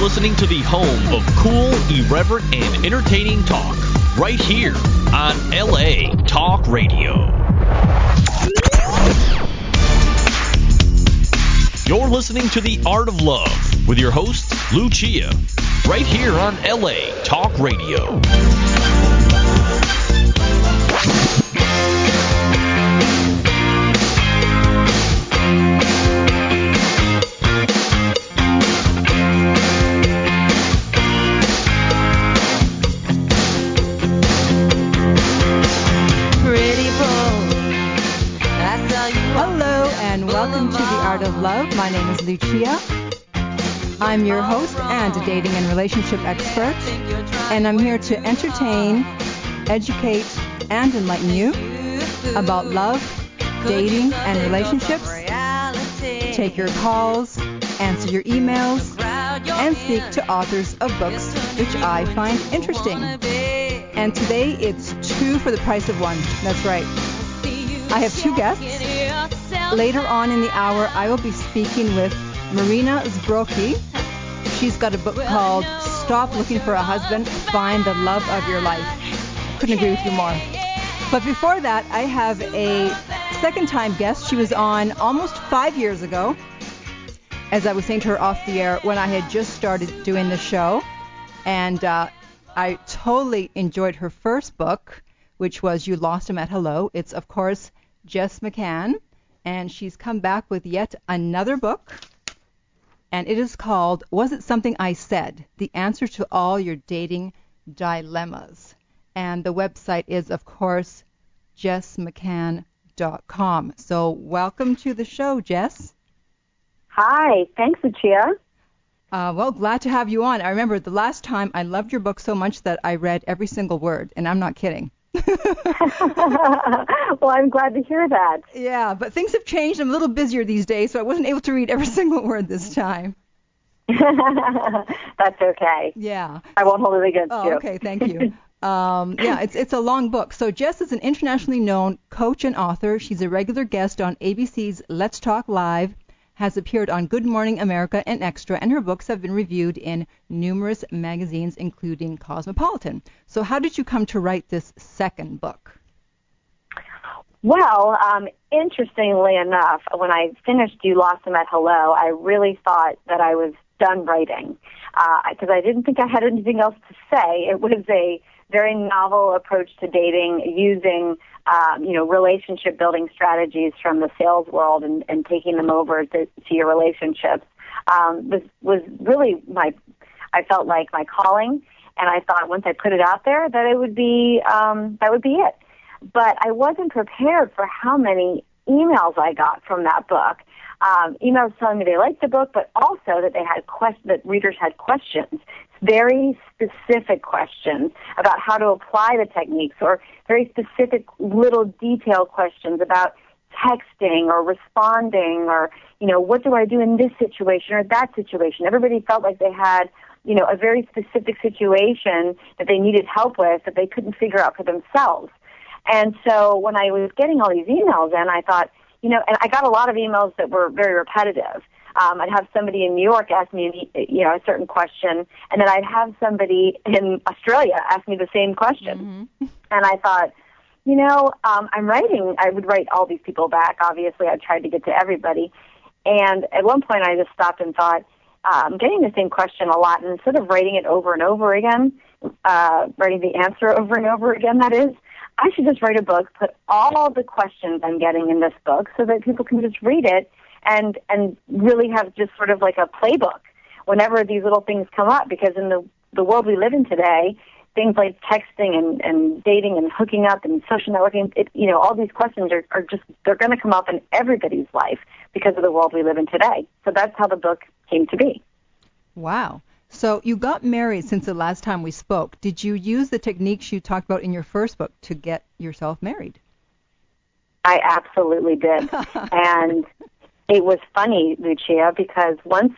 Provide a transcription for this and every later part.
listening to the home of cool, irreverent, and entertaining talk, right here on LA Talk Radio. You're listening to The Art of Love with your host, Lucia, right here on LA Talk Radio. Welcome to The Art of Love. My name is Lucia. I'm your host and a dating and relationship expert, and I'm here to entertain, educate, and enlighten you about love, dating, and relationships, take your calls, answer your emails, and speak to authors of books which I find interesting. And today it's 2 for the price of 1. That's right. I have 2 guests. Later on in the hour, I will be speaking with Marina Zbrocki. She's got a book called Stop Looking for a Husband, Find the Love of Your Life. Couldn't agree with you more. But before that, I have a second-time guest. She was on almost 5 years ago, as I was saying to her off the air, when I had just started doing the show. And I totally enjoyed her first book, which was You Lost Him at Hello. It's, of course, Jess McCann. And she's come back with yet another book, and it is called Was It Something I Said? The Answer to All Your Dating Dilemmas. And the website is, of course, jessmccann.com. So welcome to the show, Jess. Hi. Thanks, Lucia. Well, glad to have you on. I remember the last time I loved your book so much that I read every single word, and I'm not kidding. Well, I'm glad to hear that. Yeah, but things have changed. I'm a little busier these days, so I wasn't able to read every single word this time. That's okay. Yeah. I won't hold it against you. Okay, thank you. Yeah, it's a long book. So Jess is an internationally known coach and author. She's a regular guest on ABC's Let's Talk Live, has appeared on Good Morning America and Extra, and her books have been reviewed in numerous magazines, including Cosmopolitan. So how did you come to write this second book? Well, interestingly enough, when I finished You Lost Him at Hello, I really thought that I was done writing because I didn't think I had anything else to say. It was a very novel approach to dating using relationship building strategies from the sales world and taking them over to your relationships. This was really I felt like my calling, and I thought once I put it out there that it would be, that would be it. But I wasn't prepared for how many emails I got from that book. Emails telling me they liked the book, but also that they had that readers had questions, very specific questions about how to apply the techniques, or very specific little detailed questions about texting or responding, or what do I do in this situation or that situation. Everybody felt like they had a very specific situation that they needed help with that they couldn't figure out for themselves. And so when I was getting all these emails in, I thought, and I got a lot of emails that were very repetitive. I'd have somebody in New York ask me, a certain question, and then I'd have somebody in Australia ask me the same question. Mm-hmm. And I thought, I'm writing. I would write all these people back. Obviously, I tried to get to everybody. And at one point, I just stopped and thought, I'm getting the same question a lot, and instead of writing it over and over again, writing the answer over and over again, that is, I should just write a book, put all the questions I'm getting in this book so that people can just read it and really have just sort of like a playbook whenever these little things come up. Because in the world we live in today, things like texting and dating and hooking up and social networking, all these questions are just, they're going to come up in everybody's life because of the world we live in today. So that's how the book came to be. Wow. So you got married since the last time we spoke. Did you use the techniques you talked about in your first book to get yourself married? I absolutely did. And it was funny, Lucia, because once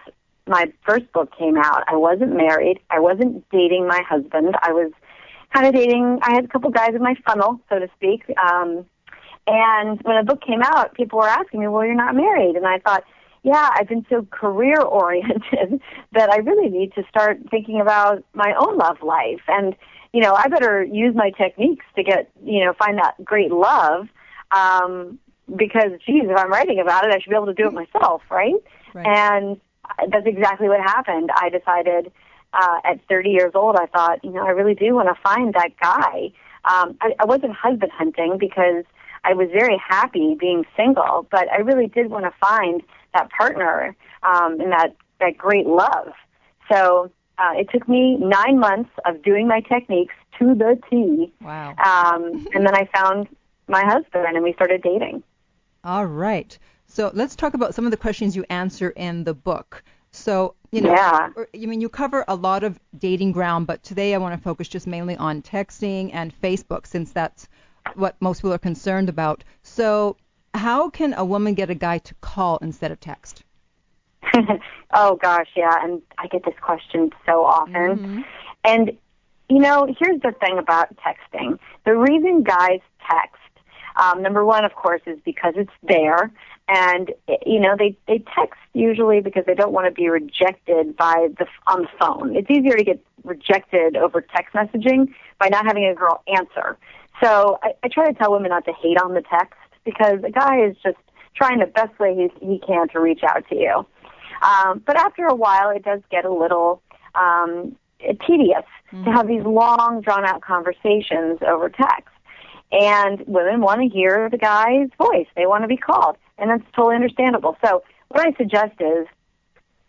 my first book came out, I wasn't married. I wasn't dating my husband. I was kind of dating. I had a couple guys in my funnel, so to speak. And when the book came out, people were asking me, well, you're not married. And I thought, I've been so career-oriented that I really need to start thinking about my own love life. And, I better use my techniques to get, find that great love, because, geez, if I'm writing about it, I should be able to do it myself, right? And that's exactly what happened. I decided at 30 years old, I thought, I really do want to find that guy. I wasn't husband hunting because I was very happy being single, but I really did want to find that partner and that great love. So it took me 9 months of doing my techniques to the T. Wow. And then I found my husband, and we started dating. All right. So let's talk about some of the questions you answer in the book. So, you cover a lot of dating ground, but today I want to focus just mainly on texting and Facebook, since that's what most people are concerned about. So how can a woman get a guy to call instead of text? Oh, gosh, yeah, and I get this question so often. Mm-hmm. And, here's the thing about texting. The reason guys text, number one, of course, is because it's there. And, they text usually because they don't want to be rejected on the phone. It's easier to get rejected over text messaging by not having a girl answer. So I try to tell women not to hate on the text, because a guy is just trying the best way he can to reach out to you. But after a while, it does get a little tedious to have these long, drawn-out conversations over text. And women want to hear the guy's voice. They want to be called, and that's totally understandable. So what I suggest is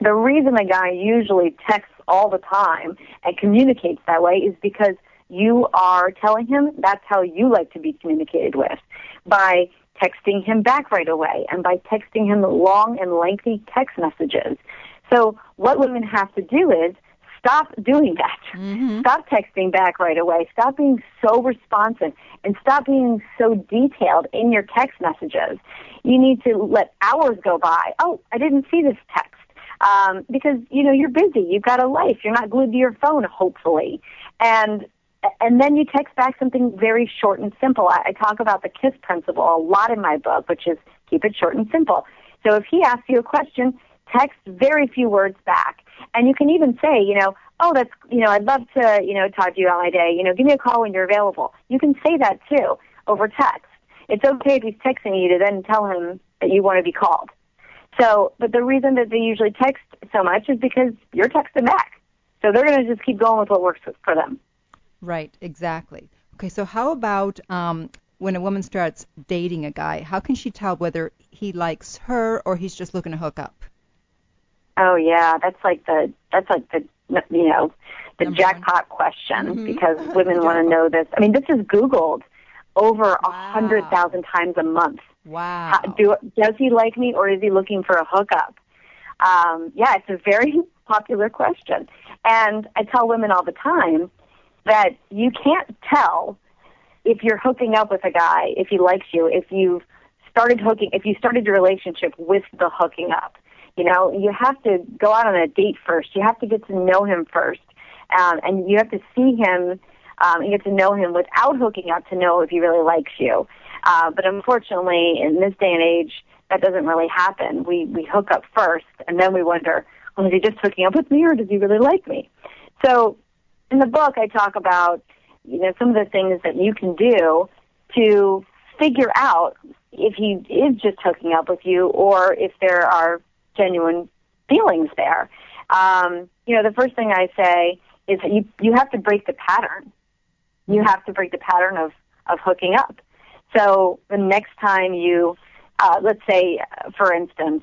the reason a guy usually texts all the time and communicates that way is because you are telling him that's how you like to be communicated with, by texting him back right away and by texting him long and lengthy text messages. So what women have to do is stop doing that. Mm-hmm. Stop texting back right away. Stop being so responsive, and stop being so detailed in your text messages. You need to let hours go by. Oh, I didn't see this text. Because, you're busy. You've got a life. You're not glued to your phone, hopefully. And then you text back something very short and simple. I talk about the KISS principle a lot in my book, which is keep it short and simple. So if he asks you a question, text very few words back. And you can even say, that's, I'd love to, talk to you all my day. Give me a call when you're available. You can say that, too, over text. It's okay if he's texting you to then tell him that you want to be called. So, but the reason that they usually text so much is because you're texting back. So they're going to just keep going with what works for them. Right, exactly. Okay, so how about when a woman starts dating a guy, how can she tell whether he likes her or he's just looking to hook up? Oh yeah, that's like the jackpot question, because women want to know this. I mean, this is Googled over 100,000 times a month. Wow. Does he like me, or is he looking for a hookup? It's a very popular question. And I tell women all the time that you can't tell if you're hooking up with a guy, if he likes you, if you started your relationship with the hooking up. You have to go out on a date first. You have to get to know him first. And you have to see him and get to know him without hooking up to know if he really likes you. But unfortunately, in this day and age, that doesn't really happen. We hook up first, and then we wonder, well, is he just hooking up with me, or does he really like me? So in the book, I talk about, some of the things that you can do to figure out if he is just hooking up with you or if there are genuine feelings there. The first thing I say is that you have to break the pattern. You have to break the pattern of hooking up. So the next time you, let's say, for instance,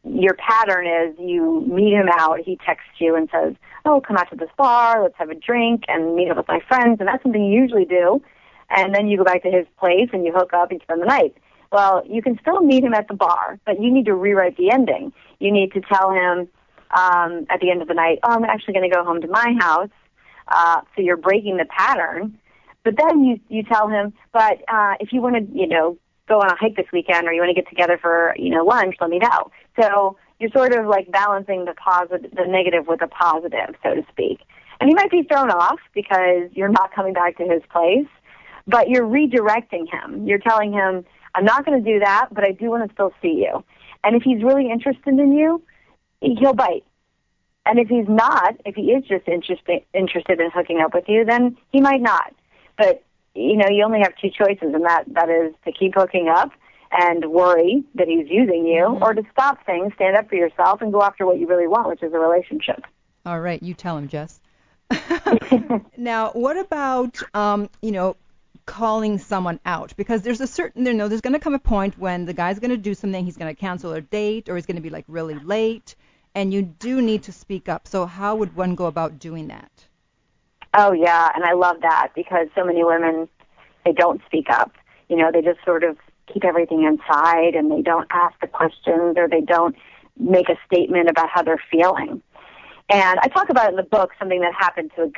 your pattern is you meet him out, he texts you and says, oh, come out to this bar, let's have a drink and meet up with my friends, and that's something you usually do. And then you go back to his place and you hook up and spend the night. Well, you can still meet him at the bar, but you need to rewrite the ending. You need to tell him at the end of the night, oh, I'm actually going to go home to my house. So you're breaking the pattern. But then you tell him, but if you want to, go on a hike this weekend, or you want to get together for, lunch, let me know. So you're sort of like balancing the negative with the positive, so to speak. And he might be thrown off because you're not coming back to his place, but you're redirecting him. You're telling him, I'm not going to do that, but I do want to still see you. And if he's really interested in you, he'll bite. And if he's not, if he is just interested in hooking up with you, then he might not. But, you only have two choices, and that is to keep hooking up and worry that he's using you, or to stop things, stand up for yourself, and go after what you really want, which is a relationship. All right, you tell him, Jess. Now, what about, calling someone out? Because there's there's going to come a point when the guy's going to do something, he's going to cancel a date, or he's going to be like really late, and you do need to speak up. So how would one go about doing that? Oh, yeah, and I love that because so many women, they don't speak up. They just sort of keep everything inside, and they don't ask the questions, or they don't make a statement about how they're feeling. And I talk about it in the book, something that happened to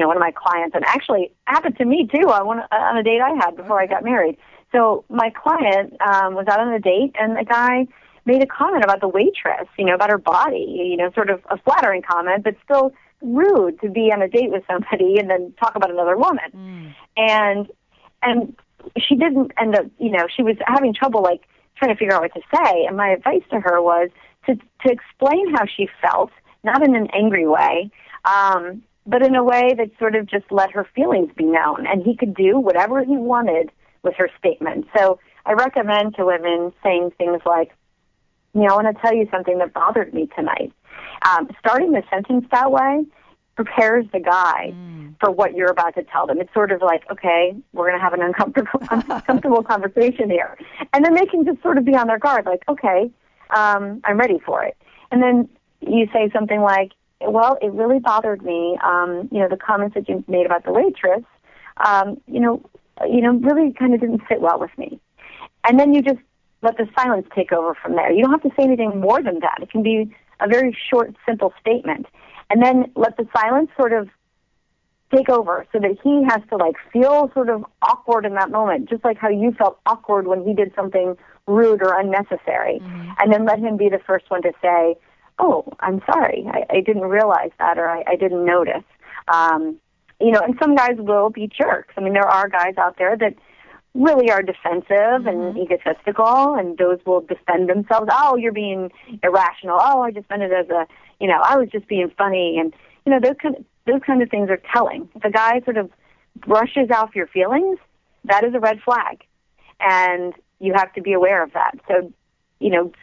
one of my clients, and actually happened to me too on a date I had before I got married. So my client was out on a date, and the guy made a comment about the waitress, about her body, sort of a flattering comment, but still rude to be on a date with somebody and then talk about another woman. And she didn't end up, she was having trouble, like, trying to figure out what to say. And my advice to her was to explain how she felt, not in an angry way, but in a way that sort of just let her feelings be known. And he could do whatever he wanted with her statement. So I recommend to women saying things like, I want to tell you something that bothered me tonight. Starting the sentence that way prepares the guy for what you're about to tell them. It's sort of like, okay, we're going to have an uncomfortable conversation here. And then they can just sort of be on their guard, like, okay, I'm ready for it. And then you say something like, well, it really bothered me, the comments that you made about the waitress, really kind of didn't sit well with me. And then you just let the silence take over from there. You don't have to say anything more than that. It can be a very short, simple statement. And then let the silence sort of take over so that he has to, like, feel sort of awkward in that moment, just like how you felt awkward when he did something rude or unnecessary. And then let him be the first one to say, oh, I'm sorry, I didn't realize that, or I didn't notice. And some guys will be jerks. I mean, there are guys out there that really are defensive and egotistical, and those will defend themselves. Oh, you're being irrational. Oh, I just meant it as I was just being funny. And, those kind of things are telling. If a guy sort of brushes off your feelings, that is a red flag. And you have to be aware of that. So,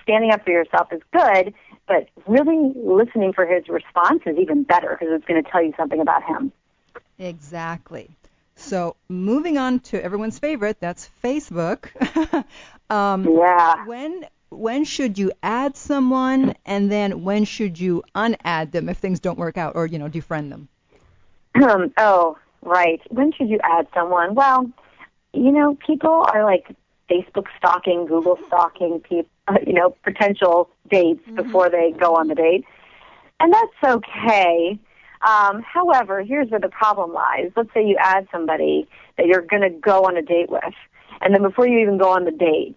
standing up for yourself is good, but really listening for his response is even better because it's going to tell you something about him. Exactly. So moving on to everyone's favorite, that's Facebook. Yeah. When should you add someone, and then when should you unadd them if things don't work out, or, defriend them? Oh, right. When should you add someone? Well, people are like Facebook stalking, Google stalking people, potential dates before they go on the date. And that's okay. However, here's where the problem lies. Let's say you add somebody that you're going to go on a date with, and then before you even go on the date,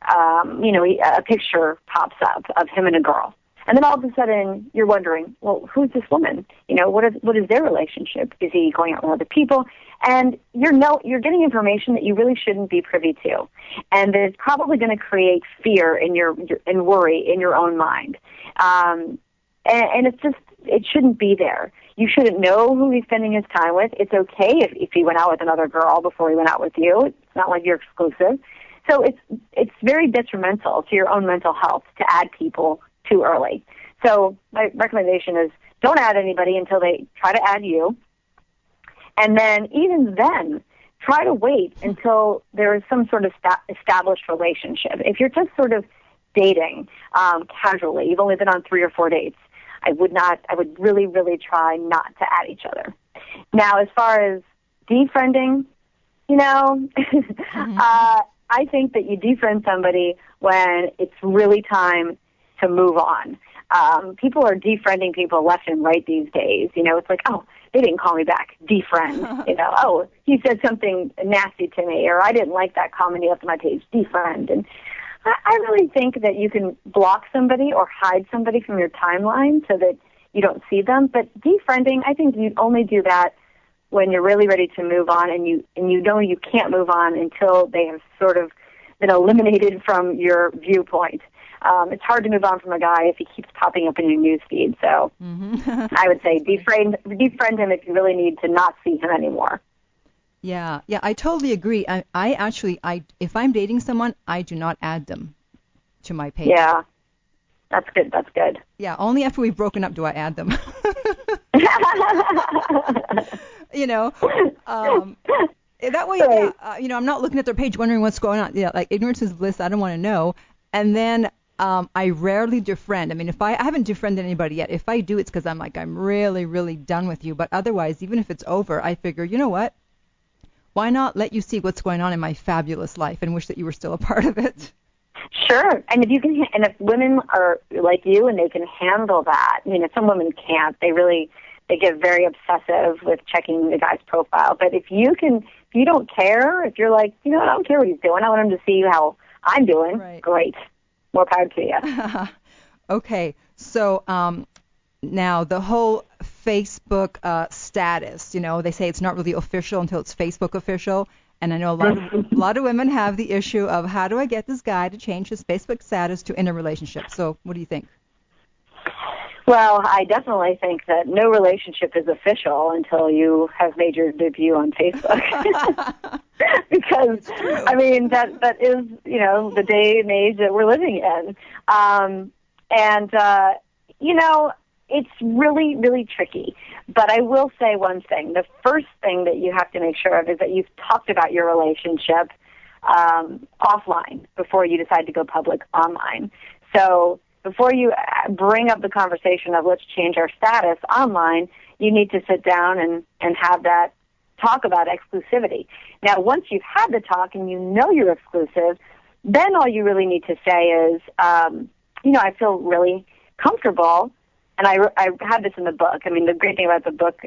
a picture pops up of him and a girl. And then all of a sudden, you're wondering, well, who's this woman? What is their relationship? Is he going out with other people? And you're getting information that you really shouldn't be privy to. And it's probably going to create fear and worry in your own mind. And it shouldn't be there. You shouldn't know who he's spending his time with. It's okay if he went out with another girl before he went out with you. It's not like you're exclusive. So it's very detrimental to your own mental health to add people too early. So my recommendation is don't add anybody until they try to add you. And then even then, try to wait until there is some sort of established relationship. If you're just sort of dating casually, you've only been on 3 or 4 dates, I would really, really try not to add each other. Now, as far as defriending, I think that you defriend somebody when it's really time to move on. People are defriending people left and right these days. It's like, oh, they didn't call me back. Defriend. Oh, he said something nasty to me, or I didn't like that comment he left on my page. Defriend. And I really think that you can block somebody or hide somebody from your timeline so that you don't see them. But defriending, I think you only do that when you're really ready to move on, and you know you can't move on until they have sort of been eliminated from your viewpoint. it's hard to move on from a guy if he keeps popping up in your news feed. So I would say defriend him if you really need to not see him anymore. Yeah, I totally agree. I actually, if I'm dating someone, I do not add them to my page. Yeah, that's good. Yeah, only after we've broken up do I add them. You know, that way, right. I'm not looking at their page wondering what's going on. Yeah, like ignorance is bliss. I don't want to know. And then I rarely defriend. I mean, I haven't defriended anybody yet. If I do, it's because I'm really, really done with you. But otherwise, even if it's over, I figure, you know what? Why not let you see what's going on in my fabulous life and wish that you were still a part of it? Sure. And if women are like you and they can handle that, some women can't. They get very obsessive with checking the guy's profile. But if you don't care, if you're like, I don't care what he's doing, I want him to see how I'm doing, right. Great. More power to you. Okay. So now the whole Facebook status, they say it's not really official until it's Facebook official. And I know a lot of women have the issue of how do I get this guy to change his Facebook status to in a relationship? So what do you think? Well, I definitely think that no relationship is official until you have made your debut on Facebook. Because, that is, the day and age that we're living in. It's really, really tricky. But I will say one thing. The first thing that you have to make sure of is that you've talked about your relationship offline before you decide to go public online. So before you bring up the conversation of let's change our status online, you need to sit down and have that talk about exclusivity. Now, once you've had the talk and you know you're exclusive, then all you really need to say is, I feel really comfortable. And I had this in the book. The great thing about the book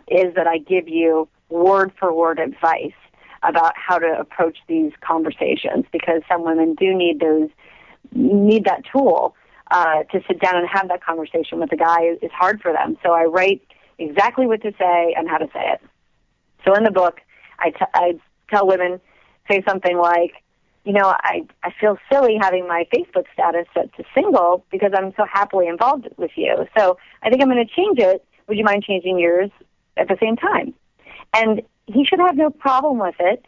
is that I give you word-for-word advice about how to approach these conversations, because some women do need that tool to sit down and have that conversation with a guy. It's hard for them. So I write exactly what to say and how to say it. So in the book, I tell women, say something like, I feel silly having my Facebook status set to single because I'm so happily involved with you. So I think I'm going to change it. Would you mind changing yours at the same time? And he should have no problem with it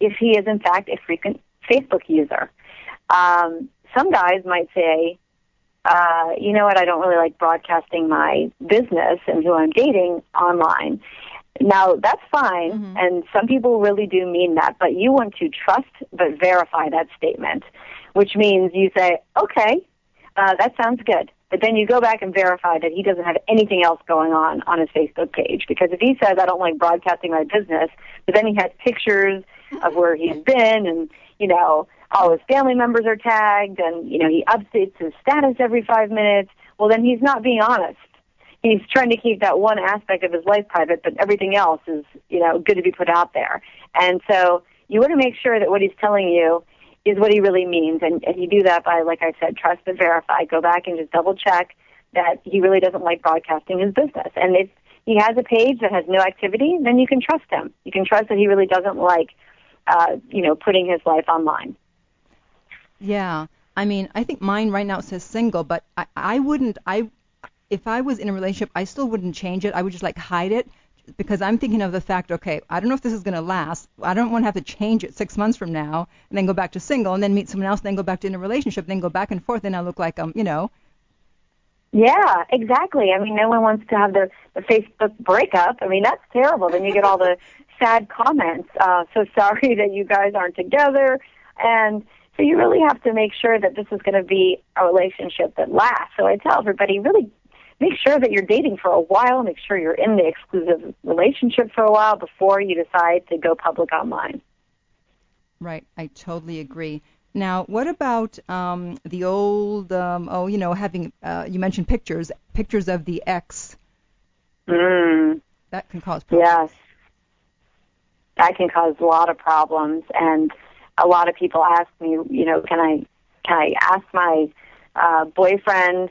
if he is, in fact, a frequent Facebook user. Some guys might say, you know what, I don't really like broadcasting my business and who I'm dating online. Now, that's fine, and some people really do mean that, but you want to trust but verify that statement, which means you say, okay, that sounds good, but then you go back and verify that he doesn't have anything else going on his Facebook page, because if he says, I don't like broadcasting my business, but then he has pictures of where he's been, and, all his family members are tagged, and, he updates his status every 5 minutes, well, then he's not being honest. He's trying to keep that one aspect of his life private, but everything else is, good to be put out there. And so you want to make sure that what he's telling you is what he really means. And you do that by, like I said, trust but verify. Go back and just double check that he really doesn't like broadcasting his business. And if he has a page that has no activity, then you can trust him. You can trust that he really doesn't like, putting his life online. Yeah. I think mine right now says single, but I wouldn't, if I was in a relationship, I still wouldn't change it. I would just hide it, because I'm thinking of the fact, okay, I don't know if this is going to last. I don't want to have to change it 6 months from now and then go back to single and then meet someone else and then go back to in a relationship and then go back and forth and I look like Yeah, exactly. No one wants to have the Facebook breakup. That's terrible. Then you get all the sad comments. So sorry that you guys aren't together. And so you really have to make sure that this is going to be a relationship that lasts. So I tell everybody, really make sure that you're dating for a while. Make sure you're in the exclusive relationship for a while before you decide to go public online. Right. I totally agree. Now, what about the old, having, you mentioned pictures of the ex. That can cause problems. Yes. That can cause a lot of problems. And a lot of people ask me, can I ask my boyfriend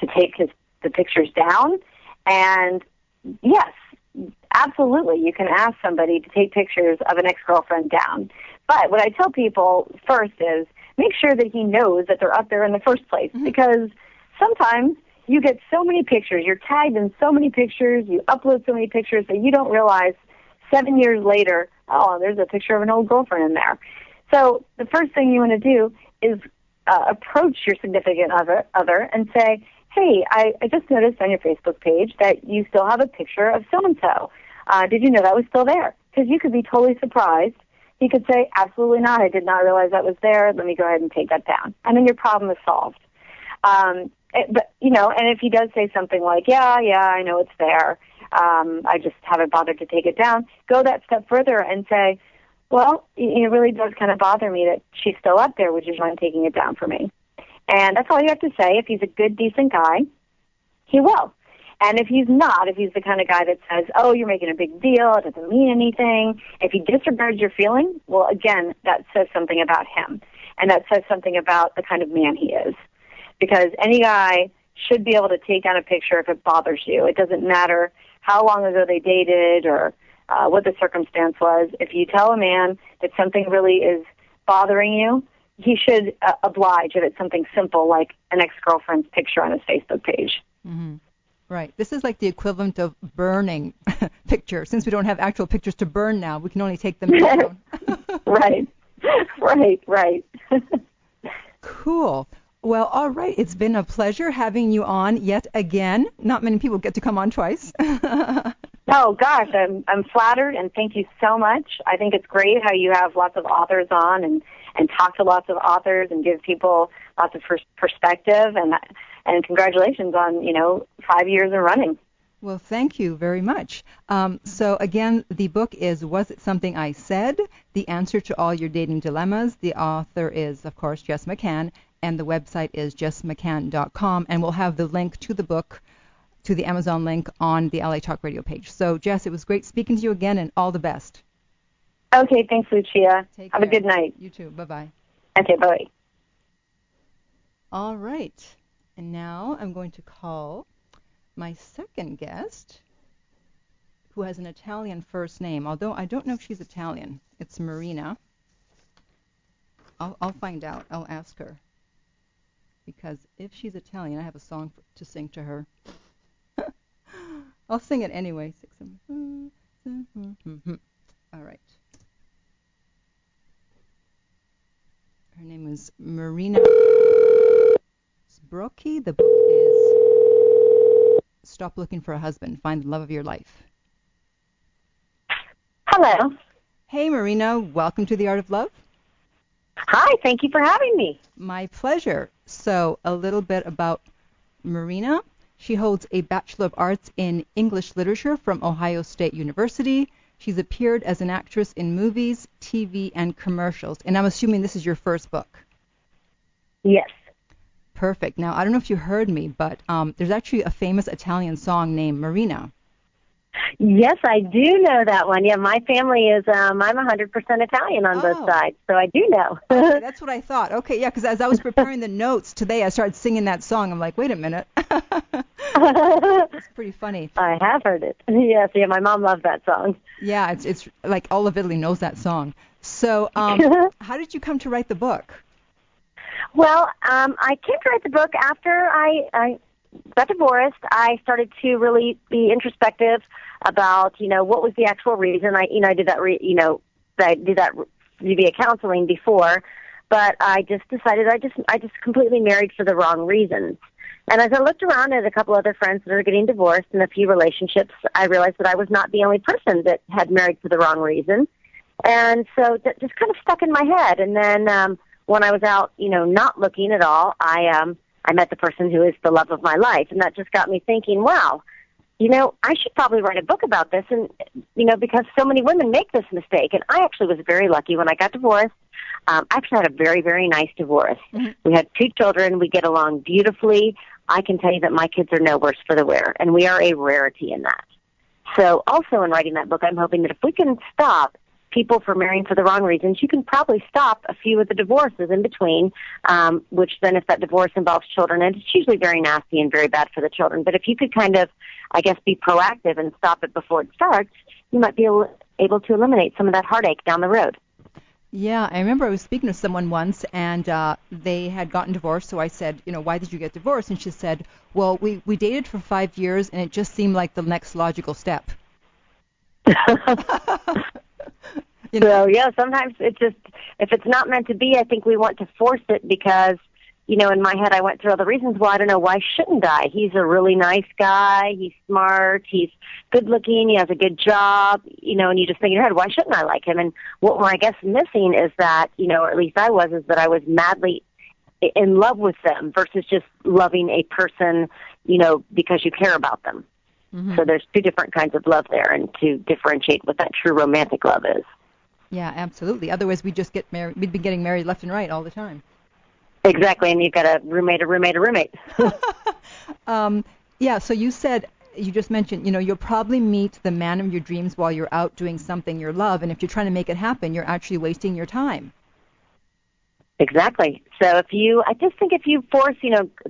to take the pictures down? And yes, absolutely, you can ask somebody to take pictures of an ex-girlfriend down. But what I tell people first is make sure that he knows that they're up there in the first place. Because sometimes you get so many pictures, you're tagged in so many pictures, you upload so many pictures that you don't realize 7 years later, oh, there's a picture of an old girlfriend in there. So the first thing you want to do is approach your significant other and say, hey, I just noticed on your Facebook page that you still have a picture of so-and-so. Did you know that was still there? Because you could be totally surprised. He could say, absolutely not. I did not realize that was there. Let me go ahead and take that down. And then your problem is solved. But, you know, and if he does say something like, yeah, I know it's there, I just haven't bothered to take it down, go that step further and say, well, it really does kind of bother me that she's still up there. Would you mind taking it down for me? And that's all you have to say. If he's a good, decent guy, he will. And if he's not, if he's the kind of guy that says, oh, you're making a big deal, it doesn't mean anything, if he disregards your feeling, well, again, that says something about him. And that says something about the kind of man he is. Because any guy should be able to take down a picture if it bothers you. It doesn't matter how long ago they dated or what the circumstance was. If you tell a man that something really is bothering you, he should oblige if it's something simple like an ex-girlfriend's picture on his Facebook page. Mm-hmm. Right. This is like the equivalent of burning pictures. Since we don't have actual pictures to burn now, we can only take them down. Right. Cool. Well, all right. It's been a pleasure having you on yet again. Not many people get to come on twice. Oh, gosh, I'm flattered, and thank you so much. I think it's great how you have lots of authors on and talk to lots of authors and give people lots of perspective, and congratulations on, 5 years and running. Well, thank you very much. So, again, the book is Was It Something I Said? The Answer to All Your Dating Dilemmas. The author is, of course, Jess McCann, and the website is jessmccann.com, and we'll have the link to the book, to the Amazon link on the LA Talk Radio page. So, Jess, it was great speaking to you again, and all the best. Okay, thanks, Lucia. Take Have care. A good night. You too. Bye-bye. Okay, bye. All right. And now I'm going to call my second guest, who has an Italian first name, although I don't know if she's Italian. It's Marina. I'll find out. I'll ask her. Because if she's Italian, I have a song to sing to her. I'll sing it anyway. All right. Her name is Marina Sbrocchi. The book is Stop Looking for a Husband, Find the Love of Your Life. Hello. Hey, Marina. Welcome to The Art of Love. Hi. Thank you for having me. My pleasure. So, a little bit about Marina. She holds a Bachelor of Arts in English Literature from Ohio State University. She's appeared as an actress in movies, TV, and commercials. And I'm assuming this is your first book. Yes. Perfect. Now, I don't know if you heard me, but there's actually a famous Italian song named Marina. Yes, I do know that one. Yeah, my family is, I'm 100% Italian on both sides, so I do know. Okay, that's what I thought. Okay, yeah, because as I was preparing the notes today, I started singing that song. I'm like, wait a minute. It's pretty funny. I have heard it. Yes, yeah, my mom loved that song. Yeah, it's like all of Italy knows that song. So how did you come to write the book? Well, I came to write the book after I got divorced. I started to really be introspective about, what was the actual reason. I did that, I did that via counseling before, but I just decided I just completely married for the wrong reasons. And as I looked around at a couple other friends that are getting divorced and a few relationships, I realized that I was not the only person that had married for the wrong reason. And so that just kind of stuck in my head. And then when I was out, not looking at all, I met the person who is the love of my life. And that just got me thinking, wow, I should probably write a book about this. And, because so many women make this mistake. And I actually was very lucky when I got divorced. I actually had a very, very nice divorce. Mm-hmm. We had 2 children. We get along beautifully. I can tell you that my kids are no worse for the wear, and we are a rarity in that. So also in writing that book, I'm hoping that if we can stop people from marrying for the wrong reasons, you can probably stop a few of the divorces in between, which then if that divorce involves children, and it's usually very nasty and very bad for the children. But if you could kind of, be proactive and stop it before it starts, you might be able to eliminate some of that heartache down the road. Yeah, I remember I was speaking to someone once, and they had gotten divorced. So I said, why did you get divorced? And she said, well, we dated for 5 years, and it just seemed like the next logical step. So, yeah, sometimes it's just, if it's not meant to be, I think we want to force it because, in my head I went through all the reasons why. I don't know, why shouldn't I? He's a really nice guy. He's smart. He's good looking. He has a good job, and you just think in your head, why shouldn't I like him? And what we're, I guess, missing is that, or at least I was, is that I was madly in love with them versus just loving a person, because you care about them. Mm-hmm. So there's two different kinds of love there, and to differentiate what that true romantic love is. Yeah, absolutely. Otherwise, we'd just get married. We'd be getting married left and right all the time. Exactly, and you've got a roommate. Yeah, so you just mentioned, you'll probably meet the man of your dreams while you're out doing something you love, and if you're trying to make it happen, you're actually wasting your time. Exactly. So I just think if you force,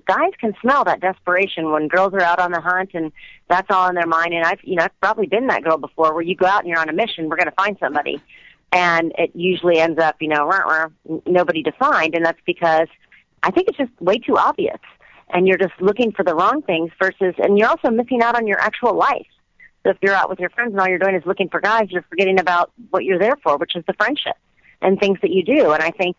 guys can smell that desperation when girls are out on the hunt and that's all in their mind. And I've probably been that girl before where you go out and you're on a mission, we're going to find somebody. And it usually ends up, nobody to find. And that's because I think it's just way too obvious. And you're just looking for the wrong things and you're also missing out on your actual life. So if you're out with your friends and all you're doing is looking for guys, you're forgetting about what you're there for, which is the friendship and things that you do. And I think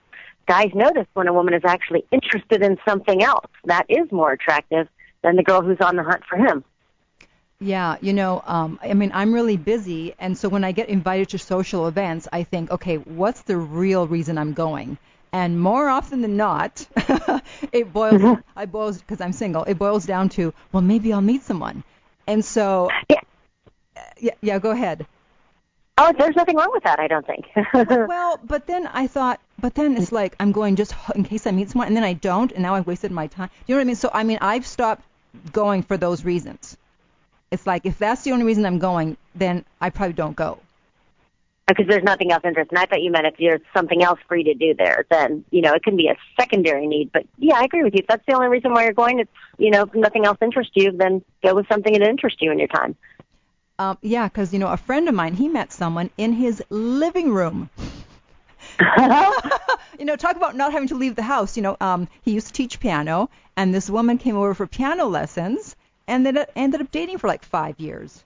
guys notice when a woman is actually interested in something else that is more attractive than the girl who's on the hunt for him. Yeah, I'm really busy, and so when I get invited to social events, I think, okay, what's the real reason I'm going? And more often than not, it boils, because I'm single, it boils down to, well, maybe I'll meet someone. And so, yeah, go ahead. Oh, there's nothing wrong with that, I don't think. Well, but then it's like I'm going just in case I meet someone, and then I don't, and now I've wasted my time. You know what I mean? So, I've stopped going for those reasons. It's like if that's the only reason I'm going, then I probably don't go. Because there's nothing else interesting. I thought you meant if there's something else for you to do there, then, it can be a secondary need. But, yeah, I agree with you. If that's the only reason why you're going, it's, if nothing else interests you, then go with something that interests you in your time. Yeah, because, a friend of mine, he met someone in his living room. Talk about not having to leave the house. He used to teach piano, and this woman came over for piano lessons, and then ended up dating for like 5 years.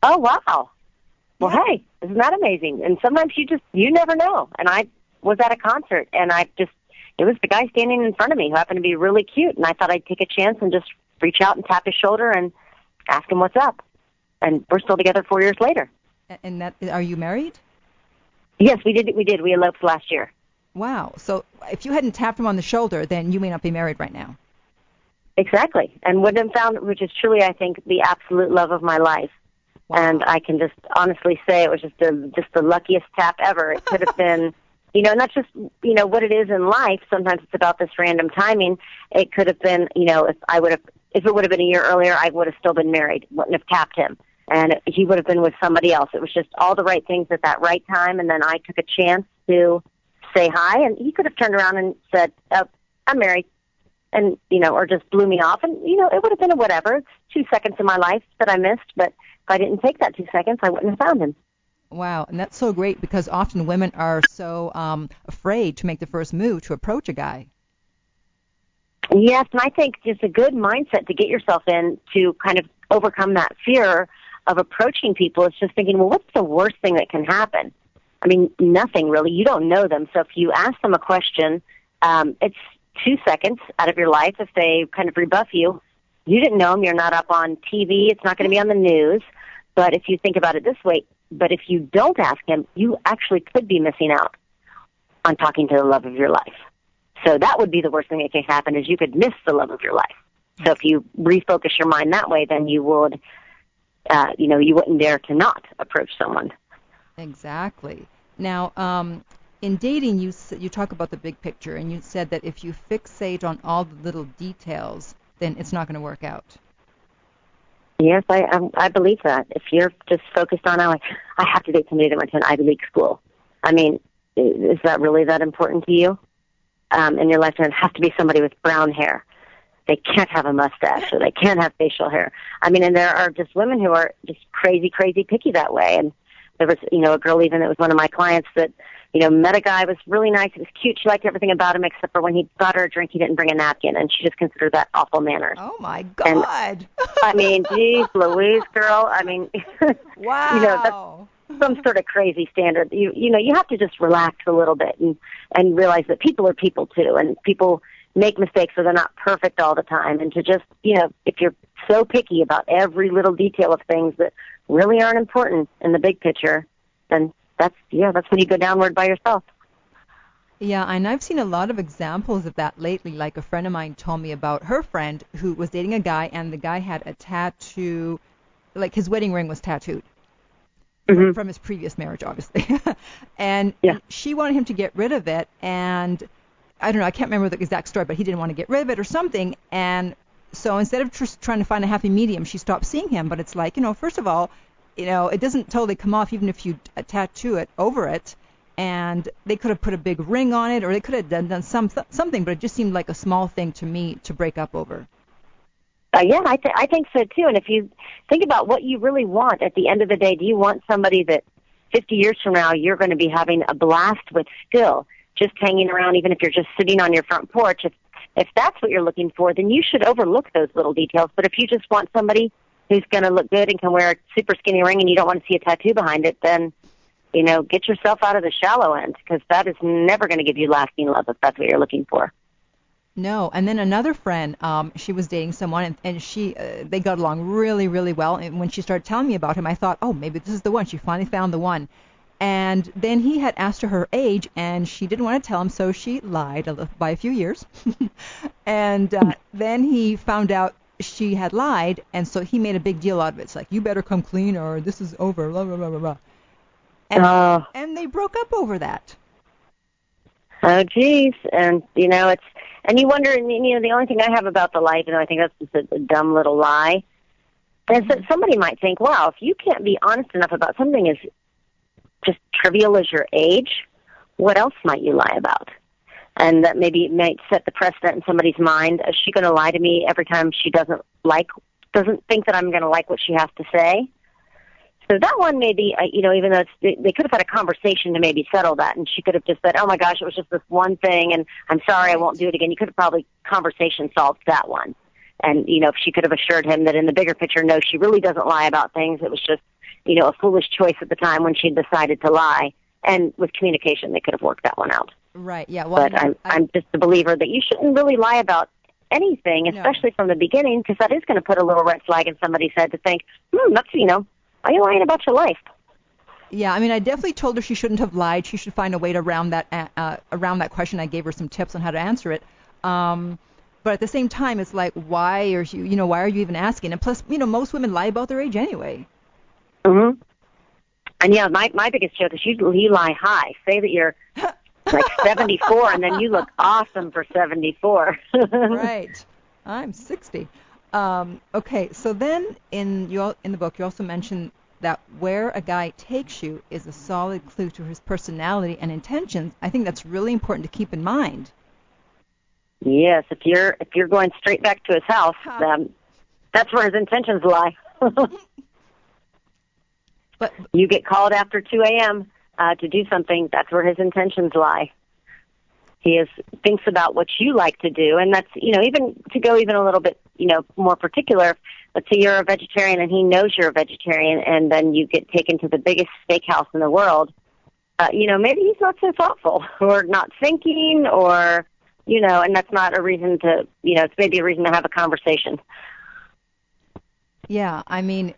Oh, wow. Well, yeah. Hey, isn't that amazing? And sometimes you never know. And I was at a concert, and it was the guy standing in front of me who happened to be really cute, and I thought I'd take a chance and just reach out and tap his shoulder and ask him what's up. And we're still together 4 years later. And are you married? Yes, we did. We eloped last year. Wow. So if you hadn't tapped him on the shoulder, then you may not be married right now. Exactly. And what I found, which is truly, I think, the absolute love of my life. Wow. And I can just honestly say it was just the luckiest tap ever. It could have been, and that's just, what it is in life. Sometimes it's about this random timing. It could have been, if it would have been a year earlier, I would have still been married, wouldn't have tapped him. And he would have been with somebody else. It was just all the right things at that right time. And then I took a chance to say hi. And he could have turned around and said, oh, I'm married. And, or just blew me off. And, it would have been a whatever. It's 2 seconds of my life that I missed. But if I didn't take that 2 seconds, I wouldn't have found him. Wow. And that's so great because often women are so afraid to make the first move to approach a guy. Yes, and I think just a good mindset to get yourself in to kind of overcome that fear of approaching people is just thinking, well, what's the worst thing that can happen? I mean, nothing really. You don't know them. So if you ask them a question, it's 2 seconds out of your life. If they kind of rebuff you, you didn't know them. You're not up on TV. It's not going to be on the news. But if you think about it this way, but if you don't ask him, you actually could be missing out on talking to the love of your life. So that would be the worst thing that can happen is you could miss the love of your life. So if you refocus your mind that way, then you would, you wouldn't dare to not approach someone. Exactly. Now, in dating, you talk about the big picture, and you said that if you fixate on all the little details, then it's not going to work out. Yes, I believe that. If you're just focused on, I have to date somebody that went to an Ivy League school. I mean, is that really that important to you? In your lifetime, it has to be somebody with brown hair. They can't have a mustache, or they can't have facial hair. I mean, and there are just women who are just crazy, crazy picky that way. And there was, a girl even that was one of my clients that met a guy, was really nice, he was cute, she liked everything about him except for when he got her a drink, he didn't bring a napkin, and she just considered that awful manners. Oh, my God. And, geez, Louise, girl, wow. That's some sort of crazy standard. You have to just relax a little bit and realize that people are people, too, and people make mistakes, so they're not perfect all the time, and to just, if you're so picky about every little detail of things that really aren't important in the big picture, then that's when you go downward by yourself. Yeah, and I've seen a lot of examples of that lately. Like a friend of mine told me about her friend who was dating a guy, and the guy had a tattoo, like his wedding ring was tattooed from his previous marriage, obviously. And she wanted him to get rid of it, and I don't know, I can't remember the exact story, but he didn't want to get rid of it or something. And so instead of just trying to find a happy medium, she stopped seeing him. But it's like, first of all, it doesn't totally come off even if you tattoo it over it. And they could have put a big ring on it, or they could have done something, but it just seemed like a small thing to me to break up over. I think so, too. And if you think about what you really want at the end of the day, do you want somebody that 50 years from now you're going to be having a blast with still, just hanging around, even if you're just sitting on your front porch? If that's what you're looking for, then you should overlook those little details. But if you just want somebody who's going to look good and can wear a super skinny ring and you don't want to see a tattoo behind it, then, get yourself out of the shallow end, because that is never going to give you lasting love if that's what you're looking for. No. And then another friend, she was dating someone, and they got along really, really well. And when she started telling me about him, I thought, oh, maybe this is the one. She finally found the one. And then he had asked her age, and she didn't want to tell him, so she lied by a few years. And then he found out she had lied, and so he made a big deal out of it. It's like, you better come clean or this is over, blah, blah, blah, blah, blah. And they broke up over that. Oh, geez. And, and you wonder, and, the only thing I have about the lie, I think that's just a dumb little lie, is that somebody might think, wow, if you can't be honest enough about something as just trivial as your age, what else might you lie about? And that maybe it might set the precedent in somebody's mind. Is she going to lie to me every time she doesn't think that I'm going to like what she has to say? So that one maybe, even though they could have had a conversation to maybe settle that, and she could have just said, oh my gosh, it was just this one thing, and I'm sorry, I won't do it again. You could have probably conversation solved that one. And, if she could have assured him that in the bigger picture, no, she really doesn't lie about things. It was just, a foolish choice at the time when she decided to lie. And with communication, they could have worked that one out. Right, yeah. Well, but I'm just a believer that you shouldn't really lie about anything, especially from the beginning, because that is going to put a little red flag in somebody's head to think, that's, are you lying about your life? Yeah, I definitely told her she shouldn't have lied. She should find a way to around that question. I gave her some tips on how to answer it. But at the same time, it's like, why are you even asking? And plus, most women lie about their age anyway. Mm-hmm. And my biggest joke is you lie high. Say that you're like 74, and then you look awesome for 74. Right. I'm 60. Okay, so then in the book, you also mentioned that where a guy takes you is a solid clue to his personality and intentions. I think that's really important to keep in mind. Yes, if you're going straight back to his house, that's where his intentions lie. But you get called after 2 a.m. To do something, that's where his intentions lie. He thinks about what you like to do, and that's, even to go even a little bit, more particular, let's say you're a vegetarian and he knows you're a vegetarian, and then you get taken to the biggest steakhouse in the world, maybe he's not so thoughtful or not thinking or, and that's not a reason to, it's maybe a reason to have a conversation. Yeah, obviously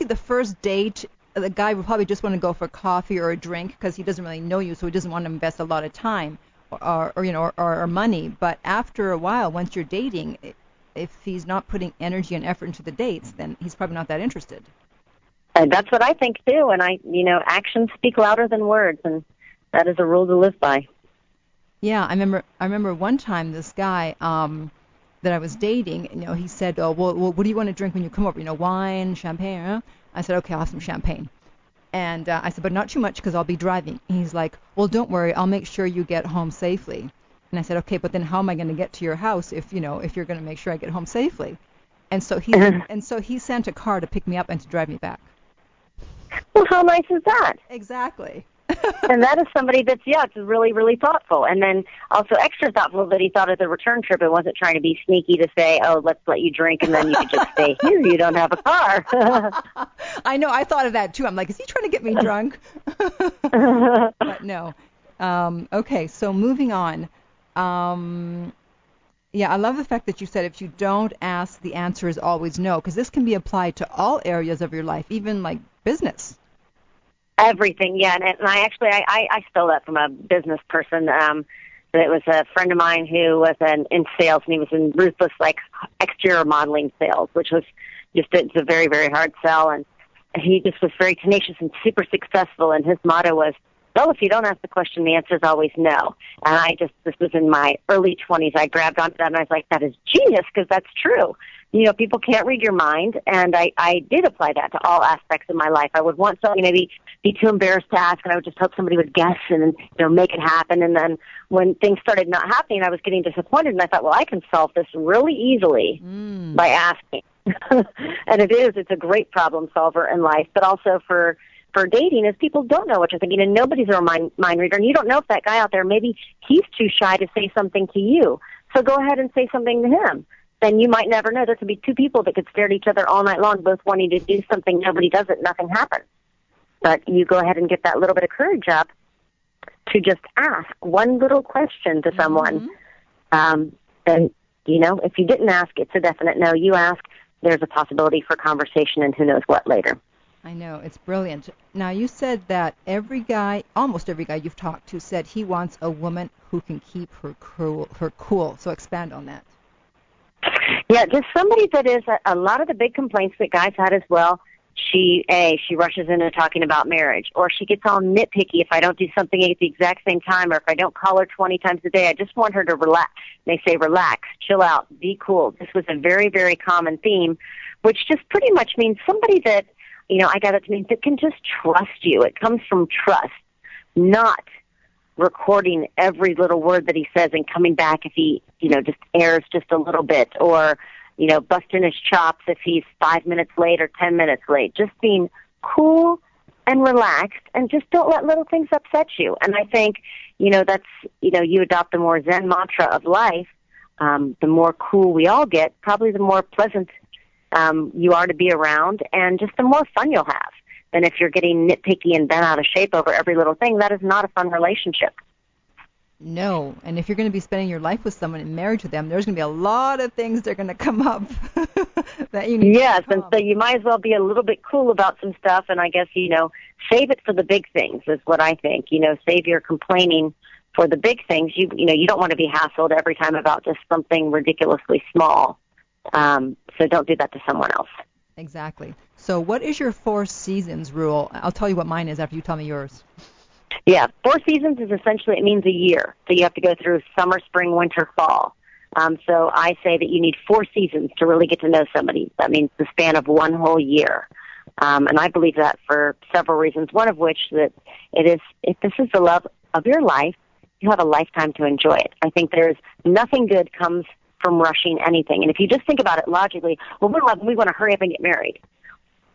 the first date, the guy would probably just want to go for coffee or a drink because he doesn't really know you, so he doesn't want to invest a lot of time or money. But after a while, once you're dating, if he's not putting energy and effort into the dates, then he's probably not that interested. And that's what I think too. And actions speak louder than words, and that is a rule to live by. Yeah, I remember one time this guy that I was dating, he said, oh, well, what do you want to drink when you come over? Wine, champagne, huh? I said, okay, I'll have some champagne. And I said, but not too much because I'll be driving. And he's like, well, don't worry, I'll make sure you get home safely. And I said, okay, but then how am I going to get to your house if you're going to make sure I get home safely? And so he sent a car to pick me up and to drive me back. Well, how nice is that? Exactly. And that is somebody that's, it's really, really thoughtful. And then also extra thoughtful that he thought of the return trip and wasn't trying to be sneaky to say, oh, let's let you drink and then you can just stay here. You don't have a car. I know. I thought of that, too. I'm like, is he trying to get me drunk? But no. Okay, so moving on. I love the fact that you said if you don't ask, the answer is always no, because this can be applied to all areas of your life, even like business. Everything, yeah. And I stole that from a business person. It was a friend of mine who was in sales, and he was in ruthless, like, exterior modeling sales, which was it's a very, very hard sell. And he just was very tenacious and super successful, and his motto was, well, if you don't ask the question, the answer is always no. And this was in my early 20s. I grabbed onto that, and I was like, that is genius, because that's true. You know, people can't read your mind, and I did apply that to all aspects of my life. I would want something, maybe be too embarrassed to ask, and I would just hope somebody would guess and, make it happen. And then when things started not happening, I was getting disappointed, and I thought, well, I can solve this really easily by asking. And it's a great problem solver in life, but also for dating is people don't know what you're thinking, and nobody's a mind reader, and you don't know if that guy out there, maybe he's too shy to say something to you. So go ahead and say something to him. Then you might never know. There could be two people that could stare at each other all night long, both wanting to do something. Nobody does it. Nothing happens. But you go ahead and get that little bit of courage up to just ask one little question to someone. And, if you didn't ask, it's a definite no. You ask, there's a possibility for conversation and who knows what later. I know. It's brilliant. Now, you said that almost every guy you've talked to said he wants a woman who can keep her cool. So expand on that. Yeah, just somebody that is a lot of the big complaints that guys had as well. She rushes into talking about marriage, or she gets all nitpicky if I don't do something at the exact same time, or if I don't call her 20 times a day. I just want her to relax. They say relax, chill out, be cool. This was a very, very common theme, which just pretty much means somebody that, I got it to mean that can just trust you. It comes from trust, not recording every little word that he says and coming back if he, just errs just a little bit, or, busting his chops if he's 5 minutes late or 10 minutes late. Just being cool and relaxed, and just don't let little things upset you. And I think, that's, you adopt the more Zen mantra of life, the more cool we all get, probably the more pleasant you are to be around, and just the more fun you'll have. And if you're getting nitpicky and bent out of shape over every little thing, that is not a fun relationship. No, and if you're going to be spending your life with someone and married to them, there's going to be a lot of things that are going to come up that you need Yes, and so you might as well be a little bit cool about some stuff, and I guess, save it for the big things is what I think. Save your complaining for the big things. You don't want to be hassled every time about just something ridiculously small. So don't do that to someone else. Exactly. So what is your 4 seasons rule? I'll tell you what mine is after you tell me yours. Yeah, 4 seasons is essentially, it means a year. So you have to go through summer, spring, winter, fall. So I say that you need 4 seasons to really get to know somebody. That means the span of one whole year. And I believe that for several reasons, one of which that if this is the love of your life, you have a lifetime to enjoy it. I think there's nothing good comes from rushing anything. And if you just think about it logically, well, we want to hurry up and get married.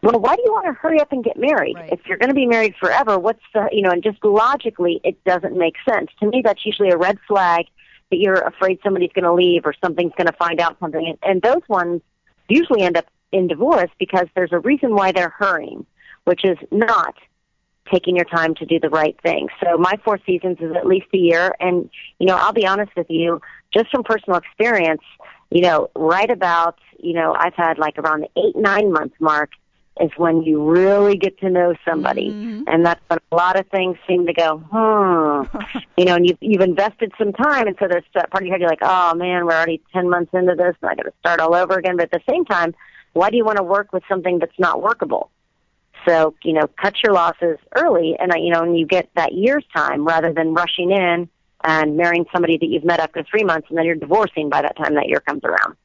Well, why do you want to hurry up and get married? Right. If you're going to be married forever, and just logically, it doesn't make sense. To me, that's usually a red flag that you're afraid somebody's going to leave or something's going to find out something. And those ones usually end up in divorce because there's a reason why they're hurrying, which is not taking your time to do the right thing. So my 4 seasons is at least a year. And, I'll be honest with you, just from personal experience, right about, I've had like around the 8-9 month mark is when you really get to know somebody. Mm-hmm. And that's when a lot of things seem to go, and you've invested some time. And so there's that part of your head, you're like, oh man, we're already 10 months into this and I got to start all over again. But at the same time, why do you want to work with something that's not workable? So, cut your losses early and you get that year's time rather than rushing in and marrying somebody that you've met after 3 months and then you're divorcing by that time that year comes around.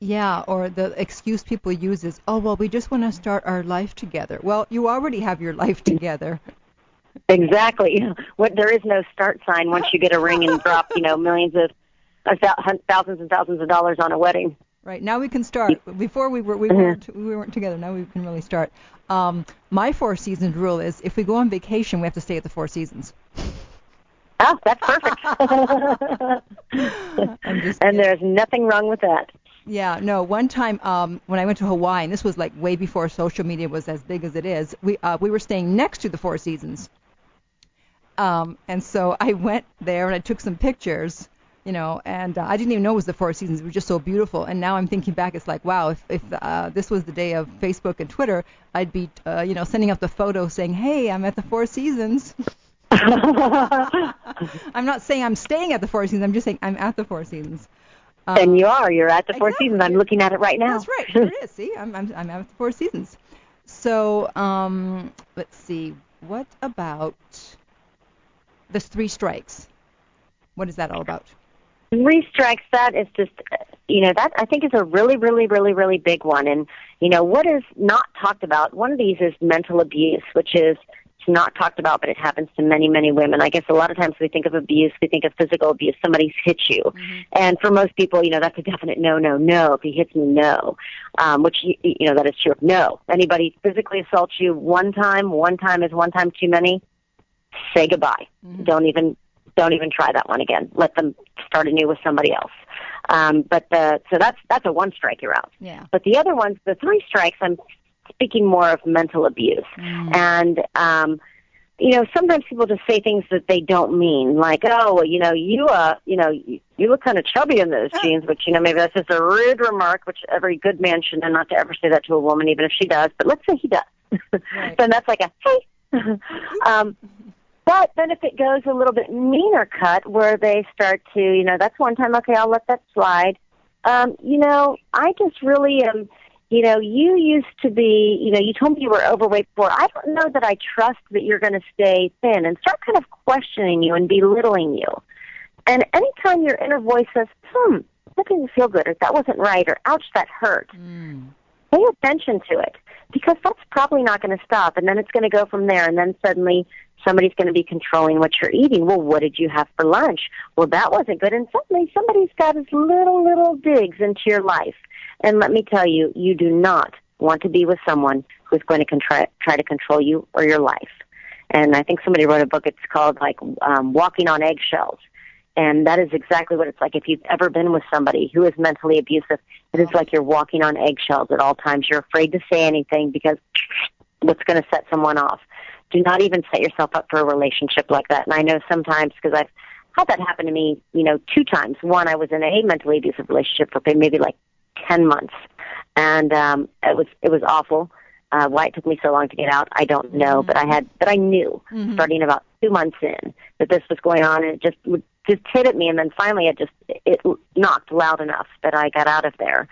Yeah, or the excuse people use is, oh, well, we just want to start our life together. Well, you already have your life together. Exactly. There is no start sign once you get a ring and drop, millions of thousands and thousands of dollars on a wedding. Right, now we can start. Before we weren't together. Now we can really start. My Four Seasons rule is if we go on vacation, we have to stay at the Four Seasons. Oh, that's perfect. And there's nothing wrong with that. Yeah, no. One time when I went to Hawaii, and this was like way before social media was as big as it is, we were staying next to the Four Seasons. And so I went there and I took some pictures, and I didn't even know it was the Four Seasons. It was just so beautiful. And now I'm thinking back, it's like, wow, if this was the day of Facebook and Twitter, I'd be, sending out the photo saying, hey, I'm at the Four Seasons. I'm not saying I'm staying at the Four Seasons. I'm just saying I'm at the Four Seasons. And you are. You're at the Four Exactly. Seasons. I'm looking at it right now. That's right. Here it is. See, I'm at the Four Seasons. So let's see. What about the 3 strikes? What is that all about? 3 strikes, that is just, that I think is a really, really, really, really big one. And, what is not talked about, one of these is mental abuse, which is not talked about, but it happens to many, many women. I guess a lot of times we think of abuse, we think of physical abuse. Somebody's hit you. Mm-hmm. And for most people, that's a definite no. If he hits me, no. Which, that is true. No. Anybody physically assaults you one time is one time too many, say goodbye. Mm-hmm. Don't even try that one again. Let them start anew with somebody else. So that's a 1 strike, you're out. Yeah. But the other ones, the 3 strikes, I'm speaking more of mental abuse. Mm. And, sometimes people just say things that they don't mean, like, oh, well, you look kind of chubby in those jeans, which, maybe that's just a rude remark, which every good man should know not to ever say that to a woman, even if she does. But let's say he does. Right. Then that's like a, hey. But then if it goes a little bit meaner cut where they start to, that's one time, okay, I'll let that slide. I just really am, you used to be, you told me you were overweight before. I don't know that I trust that you're going to stay thin, and start kind of questioning you and belittling you. And anytime your inner voice says, that didn't feel good, or that wasn't right, or ouch, that hurt, pay attention to it, because that's probably not going to stop, and then it's going to go from there, and then suddenly somebody's going to be controlling what you're eating. Well, what did you have for lunch? Well, that wasn't good, and suddenly somebody's got his little digs into your life. And let me tell you, you do not want to be with someone who's going to try to control you or your life. And I think somebody wrote a book, it's called Walking on Eggshells. And that is exactly what it's like. If you've ever been with somebody who is mentally abusive, it is like you're walking on eggshells at all times. You're afraid to say anything because what's going to set someone off. Do not even set yourself up for a relationship like that. And I know sometimes, because I've had that happen to me, 2 times. One, I was in a mentally abusive relationship for maybe 10 months. And it was awful. Why it took me so long to get out, I don't know. Mm-hmm. But I knew starting about 2 months in that this was going on, and it just hit at me. And then finally it knocked loud enough that I got out of there.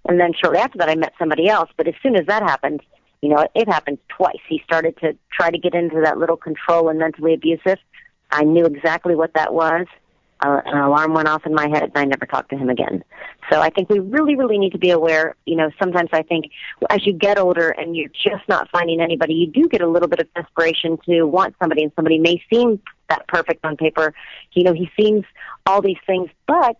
And then shortly after that, I met somebody else. But as soon as that happened, it happened twice. He started to try to get into that little control and mentally abusive. I knew exactly what that was. An alarm went off in my head, and I never talked to him again. So I think we really, really need to be aware. Sometimes I think as you get older and you're just not finding anybody, you do get a little bit of desperation to want somebody, and somebody may seem that perfect on paper. He seems all these things, but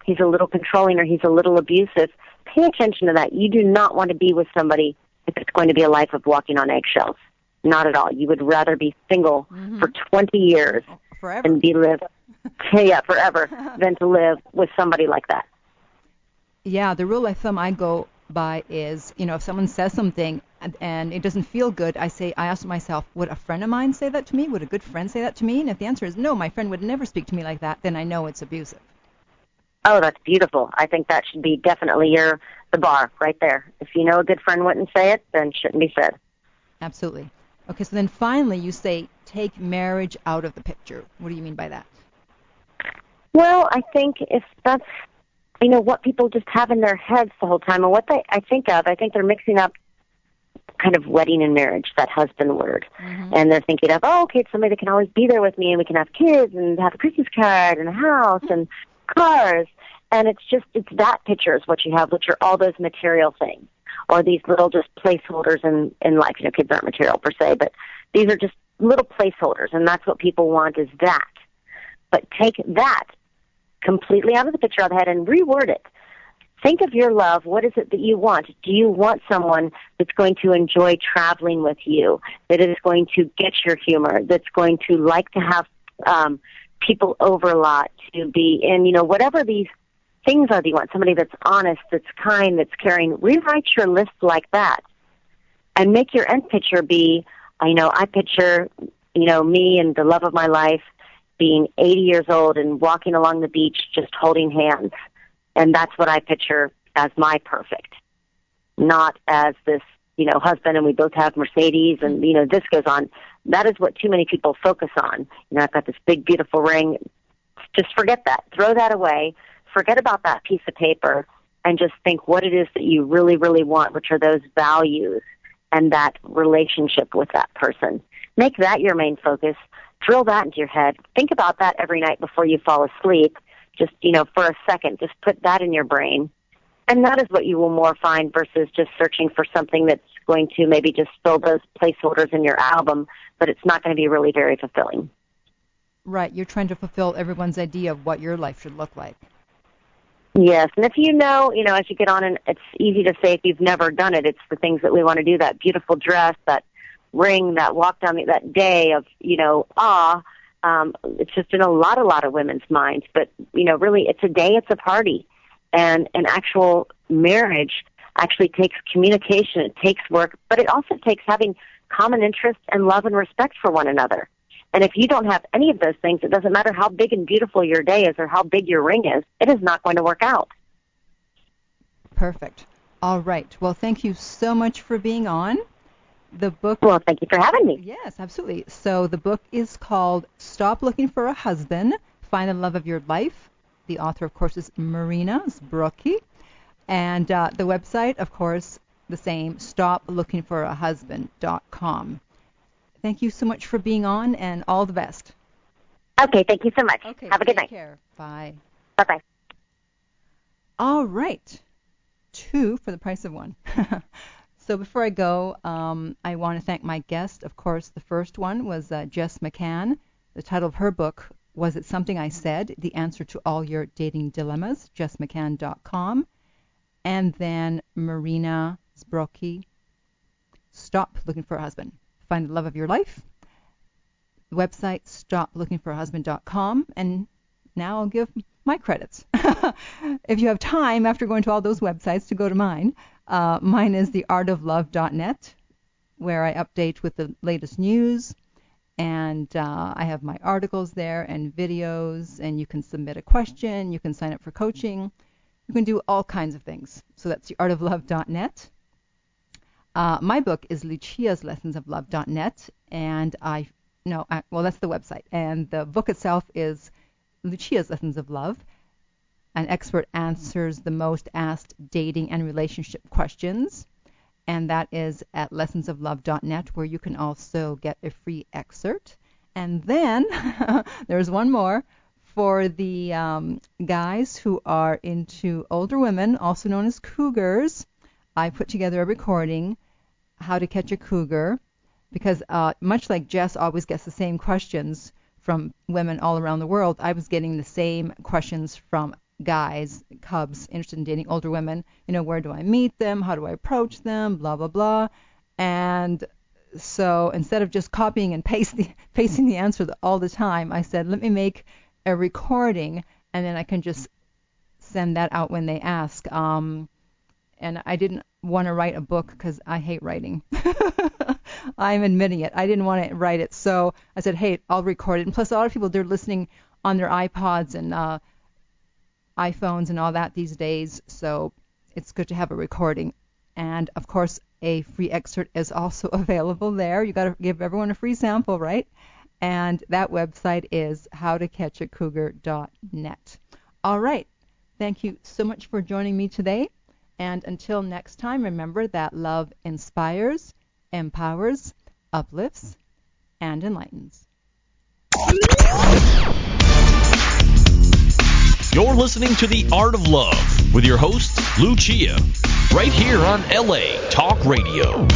he's a little controlling or he's a little abusive. Pay attention to that. You do not want to be with somebody if it's going to be a life of walking on eggshells. Not at all. You would rather be single for 20 years forever. And forever, than to live with somebody like that. Yeah, the rule of thumb I go by is, if someone says something and it doesn't feel good, I ask myself, would a friend of mine say that to me? Would a good friend say that to me? And if the answer is no, my friend would never speak to me like that, then I know it's abusive. Oh, that's beautiful. I think that should be definitely the bar right there. If you know a good friend wouldn't say it, then it shouldn't be said. Absolutely. Okay, so then finally you say take marriage out of the picture. What do you mean by that? Well, I think if that's, what people just have in their heads the whole time, and what I think they're mixing up kind of wedding and marriage, that husband word. Mm-hmm. And they're thinking of, okay, it's somebody that can always be there with me, and we can have kids, and have a Christmas card, and a house, and cars. And it's that picture is what you have, which are all those material things, or these little just placeholders in life. Kids aren't material per se, but these are just little placeholders, and that's what people want, is that. But take that completely out of the picture of the head and reword it. think of your love. What is it that you want? Do you want someone that's going to enjoy traveling with you, that is going to get your humor, that's going to like to have people over a lot, to be in, whatever these things are that you want, somebody that's honest, that's kind, that's caring. Rewrite your list like that and make your end picture be, I picture, me and the love of my life being 80 years old and walking along the beach just holding hands. And that's what I picture as my perfect, not as this, husband and we both have Mercedes and, this goes on. That is what too many people focus on. I've got this big, beautiful ring. Just forget that. Throw that away. Forget about that piece of paper and just think what it is that you really, really want, which are those values and that relationship with that person. Make that your main focus. Drill that into your head. Think about that every night before you fall asleep. Just, for a second, just put that in your brain. And that is what you will more find versus just searching for something that's going to maybe just fill those placeholders in your album, but it's not going to be really very fulfilling. Right. You're trying to fulfill everyone's idea of what your life should look like. Yes. And if as you get on, and it's easy to say if you've never done it, it's the things that we want to do, that beautiful dress, that ring, that walk down that day of, it's just in a lot of women's minds. But, really, it's a day, it's a party. And an actual marriage actually takes communication, it takes work, but it also takes having common interests and love and respect for one another. And if you don't have any of those things, it doesn't matter how big and beautiful your day is or how big your ring is, it is not going to work out. Perfect. All right. Well, thank you so much for being on. The book. Well, thank you for having me. Yes, absolutely. So the book is called Stop Looking for a Husband, Find the Love of Your Life. The author, of course, is Marina Zbrocki. And the website, of course, the same, stoplookingforahusband.com. Thank you so much for being on, and all the best. Okay, thank you so much. Okay, have a good night. Take care. Bye. Bye-bye. All right. 2 for the price of 1. So before I go, I want to thank my guest. Of course, the first one was Jess McCann. The title of her book, Was It Something I Said? The Answer to All Your Dating Dilemmas, jessmccann.com. And then Marina Zbrocki, Stop Looking for a Husband, Find the Love of Your Life. The website, stoplookingforahusband.com. And now I'll give my credits. If you have time after going to all those websites to go to mine, mine is theartoflove.net, where I update with the latest news, and I have my articles there and videos, and you can submit a question, you can sign up for coaching, you can do all kinds of things. So that's theartoflove.net. My book is luciaslessonsoflove.net, and that's the website, and the book itself is Lucia's Lessons of Love. An expert answers the most asked dating and relationship questions, and that is at lessonsoflove.net, where you can also get a free excerpt. And then there's one more for the guys who are into older women, also known as cougars. I put together a recording, How to Catch a Cougar, because much like Jess always gets the same questions from women all around the world, I was getting the same questions from guys, cubs, interested in dating older women. Where do I meet them? How do I approach them? Blah, blah, blah. And so instead of just copying and pasting the answer all the time, I said, let me make a recording, and then I can just send that out when they ask. And I didn't want to write a book because I hate writing. I'm admitting it. I didn't want to write it. So I said, hey, I'll record it. And plus, a lot of people, they're listening on their iPods and iPhones and all that these days. So it's good to have a recording. And, of course, a free excerpt is also available there. You got to give everyone a free sample, right? And that website is howtocatchacougar.net. All right. Thank you so much for joining me today. And until next time, remember that love inspires, empowers, uplifts, and enlightens. You're listening to The Art of Love with your host, Lucia, right here on LA Talk Radio.